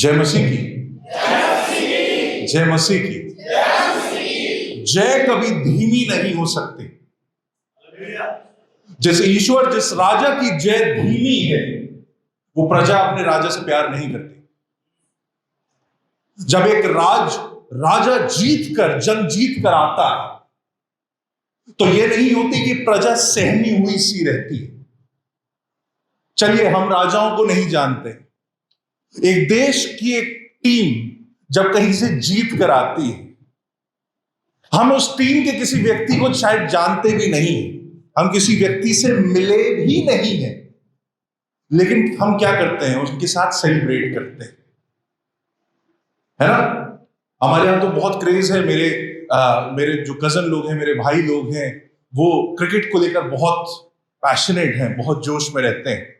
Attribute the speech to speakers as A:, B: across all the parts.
A: जय मसीह की। जय मसीह की। जय कभी धीमी नहीं हो सकती। जिस ईश्वर, जिस राजा की जय धीमी है, वो प्रजा अपने राजा से प्यार नहीं करती। जब एक राजा जीत कर, जंग जीत कर आता है, तो यह नहीं होती कि प्रजा सहमी हुई सी रहती है। चलिए, हम राजाओं को नहीं जानते। एक देश की एक टीम जब कहीं से जीत कर आती है, हम उस टीम के किसी व्यक्ति को शायद जानते भी नहीं, हम किसी व्यक्ति से मिले भी नहीं हैं, लेकिन हम क्या करते हैं? उसके साथ सेलिब्रेट करते हैं, है ना? हमारे यहां तो बहुत क्रेज है। मेरे जो कजन लोग हैं, मेरे भाई लोग हैं, वो क्रिकेट को लेकर बहुत पैशनेट हैं, बहुत जोश में रहते हैं,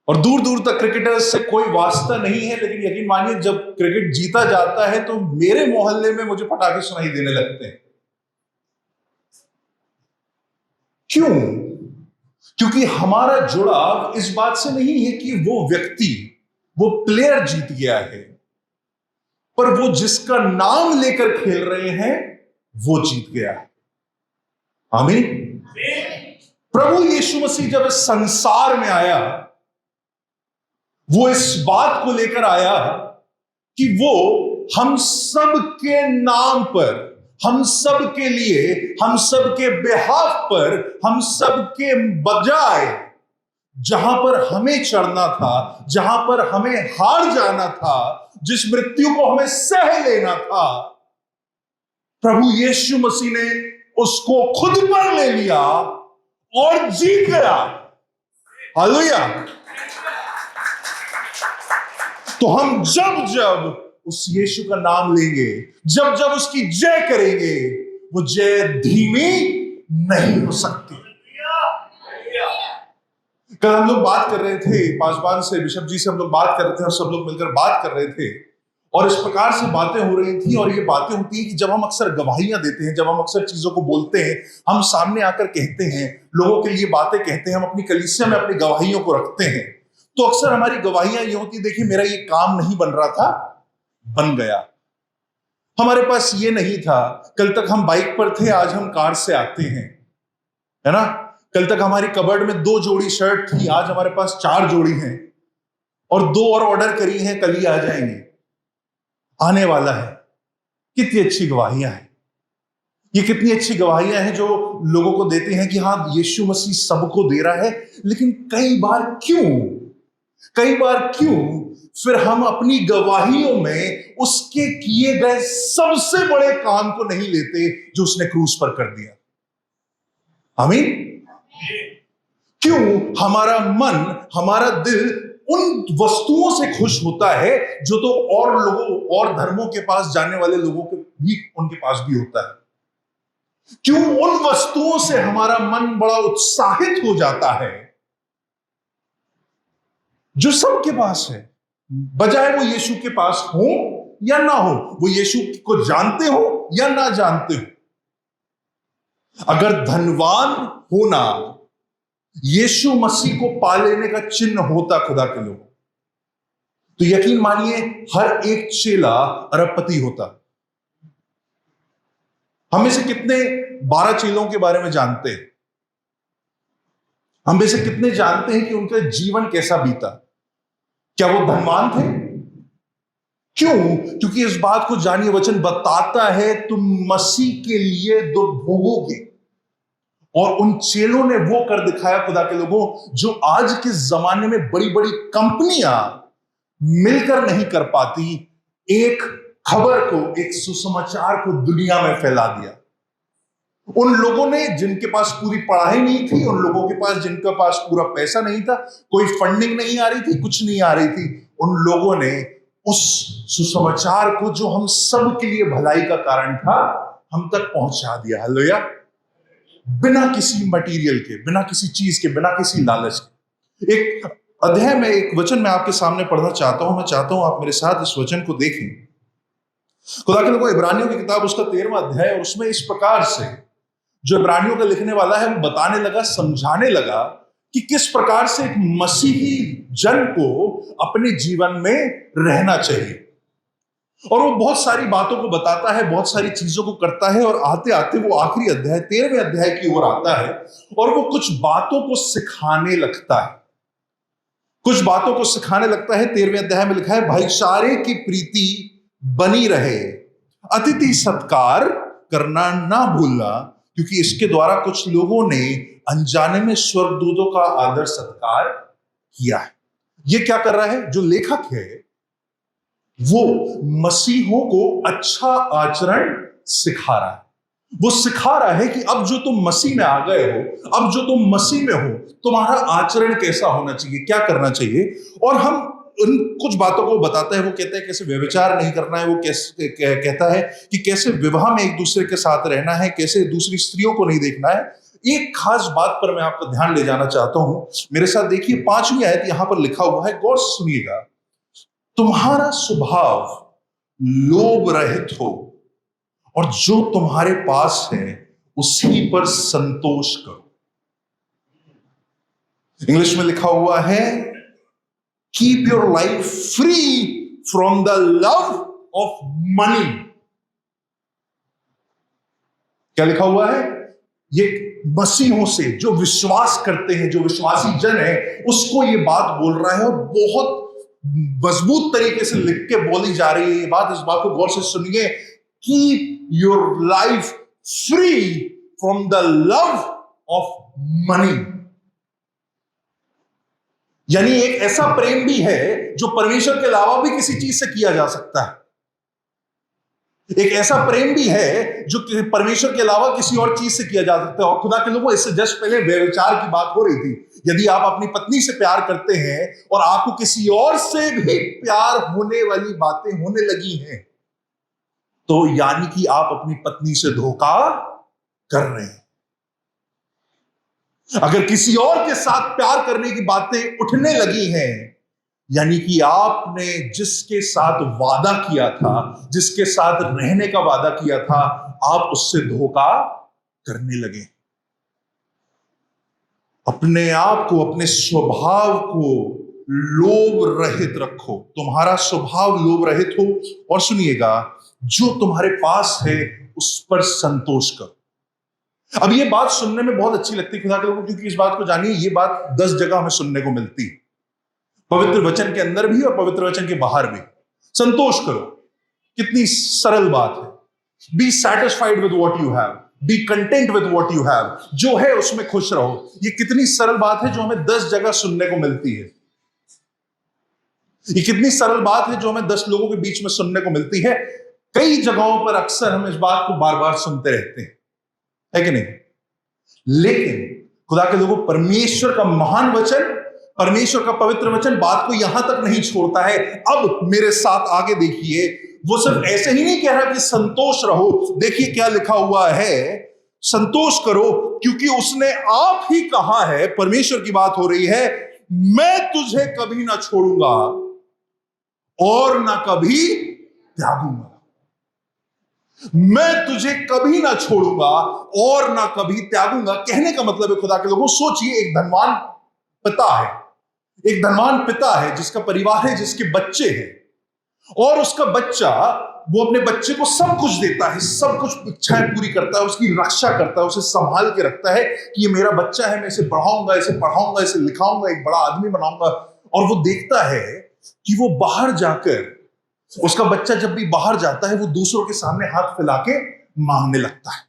A: और दूर दूर तक क्रिकेटर्स से कोई वास्ता नहीं है। लेकिन यकीन मानिए, जब क्रिकेट जीता जाता है तो मेरे मोहल्ले में मुझे पटाखे सुनाई देने लगते हैं। क्यों? क्योंकि हमारा जुड़ाव इस बात से नहीं है कि वो व्यक्ति, वो प्लेयर जीत गया है, पर वो जिसका नाम लेकर खेल रहे हैं वो जीत गया है। आमीन। प्रभु यीशु मसीह जब इस संसार में आया, वो इस बात को लेकर आया कि वो हम सब के नाम पर, हम सब के लिए, हम सब के बिहाफ पर, हम सब के बजाय, जहां पर हमें चढ़ना था, जहां पर हमें हार जाना था, जिस मृत्यु को हमें सह लेना था, प्रभु यीशु मसीह ने उसको खुद पर ले लिया और जीत गया। हालेलुया। तो हम जब जब उस यीशु का नाम लेंगे, जब जब उसकी जय करेंगे, वो जय धीमी नहीं हो सकती। कल हम लोग बात कर रहे थे, पासवान से, बिशप जी से हम लोग बात कर रहे थे, और सब लोग मिलकर बात कर रहे थे, और इस प्रकार से बातें हो रही थी। और ये बातें होती हैं कि जब हम अक्सर गवाहियां देते हैं, जब हम अक्सर चीजों को बोलते हैं, हम सामने आकर कहते हैं, लोगों के लिए बातें कहते हैं, हम अपनी कलीसिया में अपनी गवाहियों को रखते हैं, तो अक्सर हमारी गवाहियां ये होती, देखिए मेरा ये काम नहीं बन रहा था, बन गया। हमारे पास ये नहीं था, कल तक हम बाइक पर थे, आज हम कार से आते हैं, है ना? कल तक हमारी कबर्ड में 2 जोड़ी शर्ट थी, आज हमारे पास 4 जोड़ी हैं, और 2 और ऑर्डर करी हैं, कल ही आ जाएंगे, आने वाला है। कितनी अच्छी गवाहियां हैं ये, कितनी अच्छी गवाहियां हैं जो लोगों को देते हैं कि हाँ, यीशु मसीह सबको दे रहा है। लेकिन कई बार क्यों फिर हम अपनी गवाहियों में उसके किए गए सबसे बड़े काम को नहीं लेते जो उसने क्रूस पर कर दिया? आमीन। क्यों हमारा मन, हमारा दिल उन वस्तुओं से खुश होता है जो तो और लोगों और धर्मों के पास जाने वाले लोगों के भी, उनके पास भी होता है? क्यों उन वस्तुओं से हमारा मन बड़ा उत्साहित हो जाता है जो सबके पास है, बजाय वो यीशु के पास हो या ना हो, वो यीशु को जानते हो या ना जानते हो? अगर धनवान होना यीशु मसीह को पा लेने का चिन्ह होता खुदा के लोग, तो यकीन मानिए हर एक चेला अरबपति होता। हम में से कितने 12 चेलों के बारे में जानते हैं? हम में से कितने जानते हैं कि उनका जीवन कैसा बीता? क्या वो धनवान थे? क्यों? क्योंकि इस बात को जानिए, वचन बताता है तुम मसीह के लिए दुख भोगोगे। और उन चेलों ने वो कर दिखाया खुदा के लोगों, जो आज के जमाने में बड़ी बड़ी कंपनियां मिलकर नहीं कर पाती। एक खबर को, एक सुसमाचार को दुनिया में फैला दिया। उन लोगों ने जिनके पास पूरी पढ़ाई नहीं थी, उन लोगों के पास जिनके पास पूरा पैसा नहीं था, कोई फंडिंग नहीं आ रही थी, कुछ नहीं आ रही थी, उन लोगों ने उस सुसमाचार को, जो हम सब के लिए भलाई का कारण था, हम तक पहुंचा दिया। हालेलुया। बिना किसी मटेरियल के, बिना किसी चीज के, बिना किसी लालच के। एक अध्याय में, एक वचन मैं आपके सामने पढ़ना चाहता हूं। मैं चाहता हूं आप मेरे साथ इस वचन को देखें। खुदा के लोगों, इब्रानियों की किताब, उसका 13वां अध्याय, और उसमें इस प्रकार से जो इब्रानियों का लिखने वाला है वो बताने लगा, समझाने लगा कि किस प्रकार से एक मसीही जन को अपने जीवन में रहना चाहिए। और वो बहुत सारी बातों को बताता है, बहुत सारी चीजों को करता है, और आते आते वो आखिरी अध्याय 13वें अध्याय की ओर आता है और वो कुछ बातों को सिखाने लगता है। कुछ बातों को सिखाने लगता है। 13वें अध्याय में लिखा है, भाईचारे की प्रीति बनी रहे, अतिथि सत्कार करना ना भूलना, क्योंकि इसके द्वारा कुछ लोगों ने अनजाने में स्वर्गदूतों का आदर सत्कार किया है। ये क्या कर रहा है? जो लेखक है वो मसीहों को अच्छा आचरण सिखा रहा है। वो सिखा रहा है कि अब जो तुम मसीह में आ गए हो, अब जो तुम मसीह में हो, तुम्हारा आचरण कैसा होना चाहिए, क्या करना चाहिए। और हम उन कुछ बातों को बताता है। वो कहता है कैसे व्यभिचार नहीं करना है, वो कैसे कहता है कि कैसे विवाह में एक दूसरे के साथ रहना है, कैसे दूसरी स्त्रियों को नहीं देखना है। एक खास बात पर मैं आपका ध्यान ले जाना चाहता हूं। मेरे साथ देखिए, 5वीं आयत यहां पर लिखा हुआ है, गौर से सुनिएगा। तुम्हारा स्वभाव लोभ रहित हो और जो तुम्हारे पास है उसी पर संतोष करो। इंग्लिश में लिखा हुआ है, keep your life free from the love of money. क्या लिखा हुआ है? ये मसीहों से जो विश्वास करते हैं, जो विश्वासी जन है, उसको ये बात बोल रहा है और बहुत मजबूत तरीके से लिख के बोली जा रही है ये बात। इस बात को गौर से सुनिए, keep your life free from the love of money. यानी एक ऐसा प्रेम भी है जो परमेश्वर के अलावा भी किसी चीज से किया जा सकता है। एक ऐसा प्रेम भी है जो परमेश्वर के अलावा किसी और चीज से किया जा सकता है। और खुदा के लोगों, इससे जस्ट पहले व्यभिचार की बात हो रही थी। यदि आप अपनी पत्नी से प्यार करते हैं और आपको किसी और से भी प्यार होने वाली बातें होने लगी हैं, तो यानी कि आप अपनी पत्नी से धोखा कर रहे हैं। अगर किसी और के साथ प्यार करने की बातें उठने लगी हैं, यानी कि आपने जिसके साथ वादा किया था, जिसके साथ रहने का वादा किया था, आप उससे धोखा करने लगे। अपने आप को, अपने स्वभाव को लोभ रहित रखो। तुम्हारा स्वभाव लोभ रहित हो और सुनिएगा, जो तुम्हारे पास है उस पर संतोष करो। अब ये बात सुनने में बहुत अच्छी लगती है खुदा के लोगों को, क्योंकि इस बात को जानिए, ये बात 10 जगह हमें सुनने को मिलती है, पवित्र वचन के अंदर भी और पवित्र वचन के बाहर भी। संतोष करो, कितनी सरल बात है। B satisfied with what you have, B content with what you have. जो है उसमें खुश रहो। ये कितनी सरल बात है जो हमें 10 जगह सुनने को मिलती है। ये कितनी सरल बात है जो हमें 10 लोगों के बीच में सुनने को मिलती है। कई जगहों पर अक्सर हम इस बात को बार बार सुनते रहते हैं, है कि नहीं? लेकिन खुदा के लोगों, परमेश्वर का महान वचन, परमेश्वर का पवित्र वचन बात को यहां तक नहीं छोड़ता है। अब मेरे साथ आगे देखिए, वो सिर्फ ऐसे ही नहीं कह रहा कि संतोष रहो। देखिए क्या लिखा हुआ है, संतोष करो क्योंकि उसने आप ही कहा है, परमेश्वर की बात हो रही है, मैं तुझे कभी ना छोड़ूंगा और ना कभी त्यागूंगा। मैं तुझे कभी ना छोड़ूंगा और ना कभी त्यागूंगा। कहने का मतलब है खुदा के लोगों, सोचिए, एक धनवान पिता है, एक धनवान पिता है जिसका परिवार है, जिसके बच्चे हैं, और उसका बच्चा, वो अपने बच्चे को सब कुछ देता है, सब कुछ इच्छाएं पूरी करता है, उसकी रक्षा करता है, उसे संभाल के रखता है कि ये मेरा बच्चा है, मैं इसे बढ़ाऊंगा, इसे पढ़ाऊंगा, इसे लिखाऊंगा, एक बड़ा आदमी बनाऊंगा। और वो देखता है कि वो बाहर जाकर, उसका बच्चा जब भी बाहर जाता है, वो दूसरों के सामने हाथ फैला के मांगने लगता है।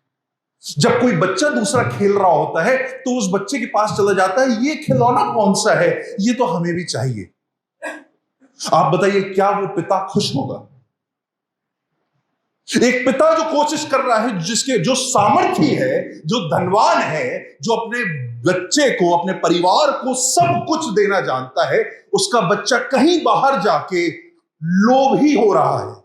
A: जब कोई बच्चा दूसरा खेल रहा होता है तो उस बच्चे के पास चला जाता है, ये खिलौना कौन सा है, ये तो हमें भी चाहिए। आप बताइए, क्या वो पिता खुश होगा? एक पिता जो कोशिश कर रहा है, जिसके जो सामर्थ्य है, जो धनवान है, जो अपने बच्चे को, अपने परिवार को सब कुछ देना जानता है, उसका बच्चा कहीं बाहर जाके लोभी हो रहा है,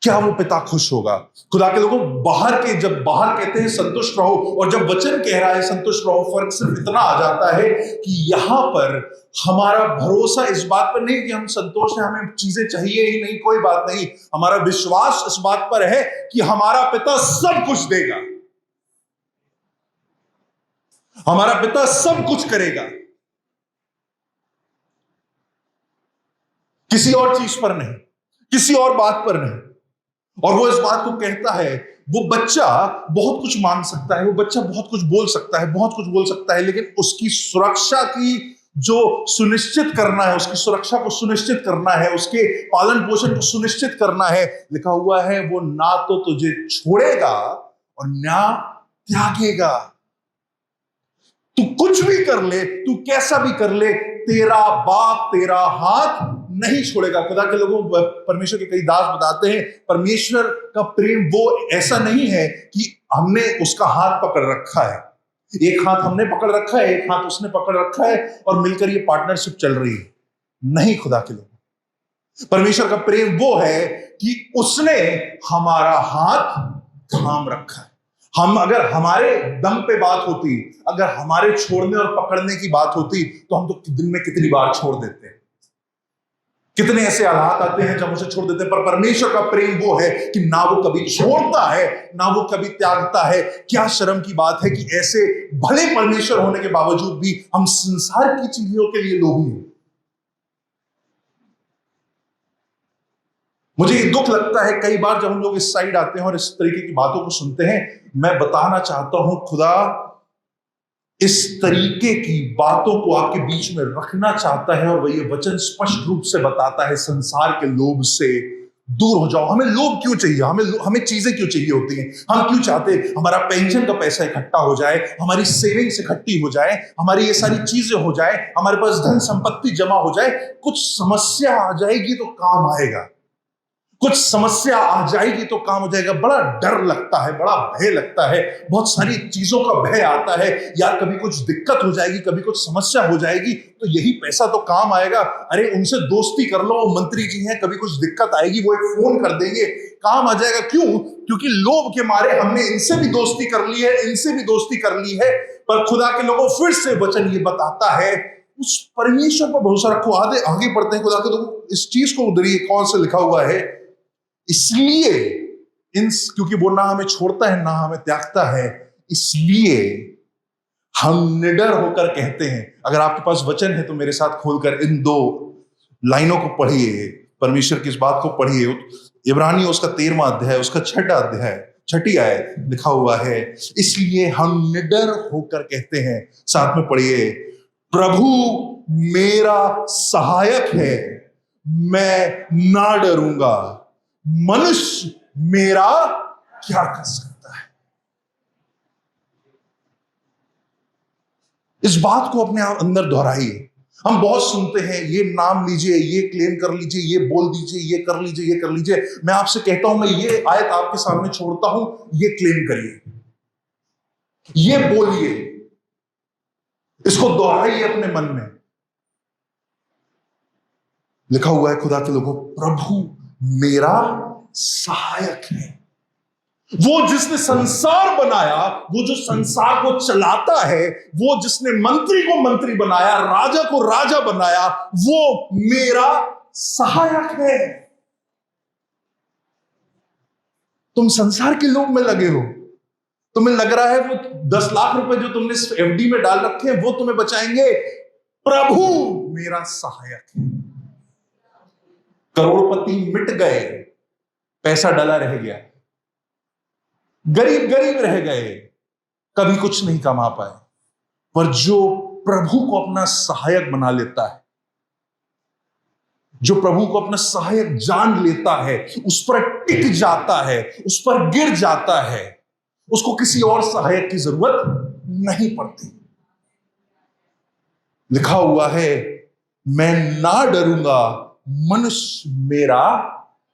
A: क्या वो पिता खुश होगा? खुदा के लोगों, बाहर के, जब बाहर कहते हैं संतुष्ट रहो और जब वचन कह रहा है संतुष्ट रहो, फर्क सिर्फ इतना आ जाता है कि यहां पर हमारा भरोसा इस बात पर नहीं कि हम संतोष हैं, हमें चीजें चाहिए ही नहीं, कोई बात नहीं। हमारा विश्वास इस बात पर है कि हमारा पिता सब कुछ देगा। हमारा पिता सब कुछ करेगा, किसी और चीज पर नहीं, किसी और बात पर नहीं। और वो इस बात को कहता है, वो बच्चा बहुत कुछ मांग सकता है, वो बच्चा बहुत कुछ बोल सकता है, बहुत कुछ बोल सकता है, लेकिन उसकी सुरक्षा की जो सुनिश्चित करना है, उसकी सुरक्षा को सुनिश्चित करना है, उसके पालन पोषण को सुनिश्चित करना है, लिखा हुआ है वो ना तो तुझे छोड़ेगा और ना त्यागेगा। तू कुछ भी कर ले, तू कैसा भी कर ले, तेरा बाप तेरा हाथ नहीं छोड़ेगा। खुदा के लोगों, परमेश्वर के कई दास बताते हैं, परमेश्वर का प्रेम वो ऐसा नहीं है कि हमने उसका हाथ पकड़ रखा है, एक हाथ हमने पकड़ रखा है, एक हाथ उसने पकड़ रखा है और मिलकर ये पार्टनरशिप चल रही है। नहीं, खुदा के लोग, परमेश्वर का प्रेम वो है कि उसने हमारा हाथ थाम रखा है। हम अगर हमारे दम पे बात होती, अगर हमारे छोड़ने और पकड़ने की बात होती, तो हम तो दिन में कितनी बार छोड़ देते हैं। कितने ऐसे हालात आते हैं जब उसे छोड़ देते हैं, पर परमेश्वर का प्रेम वो है कि ना वो कभी छोड़ता है, ना वो कभी त्यागता है। क्या शर्म की बात है कि ऐसे भले परमेश्वर होने के बावजूद भी हम संसार की चीजों के लिए लोभी हैं। मुझे ये दुख लगता है कई बार जब हम लोग इस साइड आते हैं और इस तरीके की बातों को सुनते हैं। मैं बताना चाहता हूं, खुदा इस तरीके की बातों को आपके बीच में रखना चाहता है और वह ये वचन स्पष्ट रूप से बताता है, संसार के लोभ से दूर हो जाओ। हमें लोभ क्यों चाहिए? हमें चीजें क्यों चाहिए होती हैं? हम क्यों चाहते हैं हमारा पेंशन का पैसा इकट्ठा हो जाए, हमारी सेविंग्स इकट्ठी हो जाए, हमारी ये सारी चीजें हो जाए, हमारे पास धन संपत्ति जमा हो जाए। कुछ समस्या आ जाएगी तो काम आएगा, कुछ समस्या आ जाएगी तो काम हो जाएगा। बड़ा डर लगता है, बड़ा भय लगता है, बहुत सारी चीजों का भय आता है। यार कभी कुछ दिक्कत हो जाएगी, कभी कुछ समस्या हो जाएगी तो यही पैसा तो काम आएगा। अरे उनसे दोस्ती कर लो, वो मंत्री जी हैं, कभी कुछ दिक्कत आएगी वो एक फोन कर देंगे, काम आ जाएगा। क्यों? क्योंकि लोभ के मारे हमने इनसे भी दोस्ती कर ली है, इनसे भी दोस्ती कर ली है। पर खुदा के लोगों, फिर से वचन ये बताता है, उस परमेश्वर पर भरोसा रखो। आगे बढ़ते हैं। खुदा के लोगों, इस चीज को उधर कौन से लिखा हुआ है, इसलिए क्योंकि वो ना हमें छोड़ता है ना हमें त्यागता है, इसलिए हम निडर होकर कहते हैं। अगर आपके पास वचन है तो मेरे साथ खोलकर इन दो लाइनों को पढ़िए, परमेश्वर की इस बात को पढ़िए। इब्रानियों उसका 13वां अध्याय, उसका 6वां अध्याय, 6ठी आयत लिखा हुआ है, इसलिए हम निडर होकर कहते हैं। साथ में पढ़िए, प्रभु मेरा सहायक है, मैं ना डरूंगा, मनुष्य मेरा क्या कर सकता है। इस बात को अपने अंदर दोहराइए। हम बहुत सुनते हैं, ये नाम लीजिए, ये क्लेम कर लीजिए, ये बोल दीजिए, ये कर लीजिए, ये कर लीजिए। मैं आपसे कहता हूं, मैं ये आयत आपके सामने छोड़ता हूं, ये क्लेम करिए, ये बोलिए, इसको दोहराइए अपने मन में। लिखा हुआ है, खुदा के लोगों, प्रभु मेरा सहायक है। वो जिसने संसार बनाया, वो जो संसार को चलाता है, वो जिसने मंत्री को मंत्री बनाया, राजा को राजा बनाया, वो मेरा सहायक है। तुम संसार के लोभ में लगे हो, तुम्हें लग रहा है वो 10 लाख रुपए जो तुमने एफडी में डाल रखे हैं वो तुम्हें बचाएंगे। प्रभु मेरा सहायक है। करोड़पति मिट गए, पैसा डला रह गया, गरीब गरीब रह गए, कभी कुछ नहीं कमा पाए। पर जो प्रभु को अपना सहायक बना लेता है, जो प्रभु को अपना सहायक जान लेता है, उस पर टिक जाता है, उस पर गिर जाता है, उसको किसी और सहायक की जरूरत नहीं पड़ती। लिखा हुआ है, मैं ना डरूंगा, मनुष्य मेरा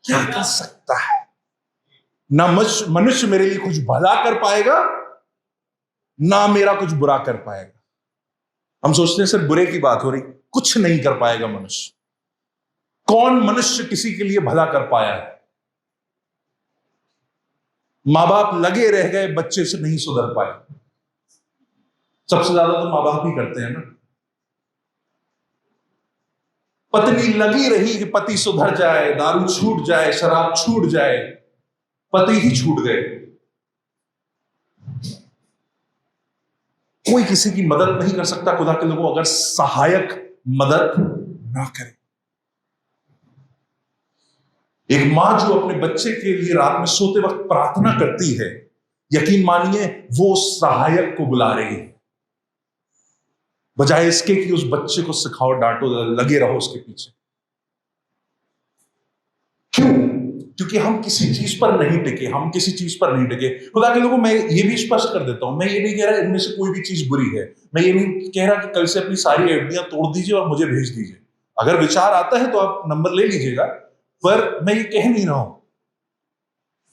A: क्या कर सकता है। ना मनुष्य मेरे लिए कुछ भला कर पाएगा, ना मेरा कुछ बुरा कर पाएगा। हम सोचते हैं सिर्फ बुरे की बात हो रही, कुछ नहीं कर पाएगा मनुष्य। कौन मनुष्य किसी के लिए भला कर पाया है? मां बाप लगे रह गए, बच्चे से नहीं सुधर पाए। सबसे ज्यादा तो मां बाप ही करते हैं ना। पत्नी लगी रही कि पति सुधर जाए, दारू छूट जाए, शराब छूट जाए, पति ही छूट गए। कोई किसी की मदद नहीं कर सकता खुदा के लोगों अगर सहायक मदद ना करे। एक मां जो अपने बच्चे के लिए रात में सोते वक्त प्रार्थना करती है, यकीन मानिए वो सहायक को बुला रही है, बजाय इसके कि उस बच्चे को सिखाओ, डांटो, लगे रहो उसके पीछे। क्यों? क्योंकि हम किसी चीज पर नहीं टिके, हम किसी चीज पर नहीं टिके। खुदा के लोगों, मैं ये भी स्पष्ट कर देता हूं, मैं ये नहीं कह रहा इनमें से कोई भी चीज बुरी है, मैं ये नहीं कह रहा कि कल से अपनी सारी एफडियां तोड़ दीजिए और मुझे भेज दीजिए। अगर विचार आता है तो आप नंबर ले लीजिएगा, पर मैं ये कह नहीं रहा हूं।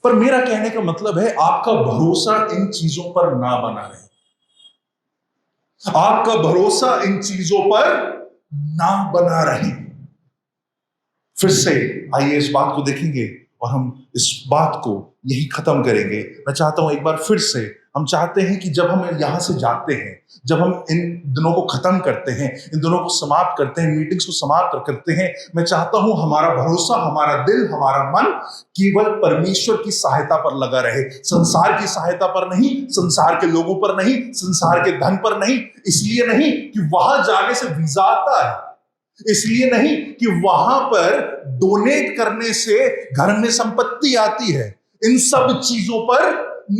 A: पर मेरा कहने का मतलब है आपका भरोसा इन चीजों पर ना बना रहे, आपका भरोसा इन चीजों पर ना बना रहे। फिर से आइए इस बात को देखेंगे और हम इस बात को यही खत्म करेंगे। मैं चाहता हूं एक बार फिर से, हम चाहते हैं कि जब हम यहां से जाते हैं, जब हम इन दिनों को खत्म करते हैं, इन दिनों को समाप्त करते हैं, मीटिंग्स को समाप्त करते हैं, मैं चाहता हूं हमारा भरोसा, हमारा दिल, हमारा मन केवल परमेश्वर की सहायता पर लगा रहे, संसार की सहायता पर नहीं, संसार के लोगों पर नहीं, संसार के धन पर नहीं। इसलिए नहीं कि वहां जाने से वीजा आता है, इसलिए नहीं कि वहां पर डोनेट करने से घर में संपत्ति आती है, इन सब चीजों पर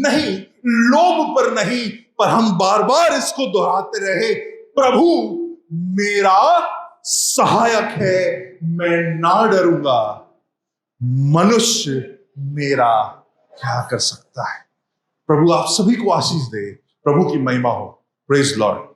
A: नहीं, लोभ पर नहीं, पर हम बार बार इसको दोहराते रहे, प्रभु मेरा सहायक है, मैं ना डरूंगा, मनुष्य मेरा क्या कर सकता है। प्रभु आप सभी को आशीष दे, प्रभु की महिमा हो। Praise Lord.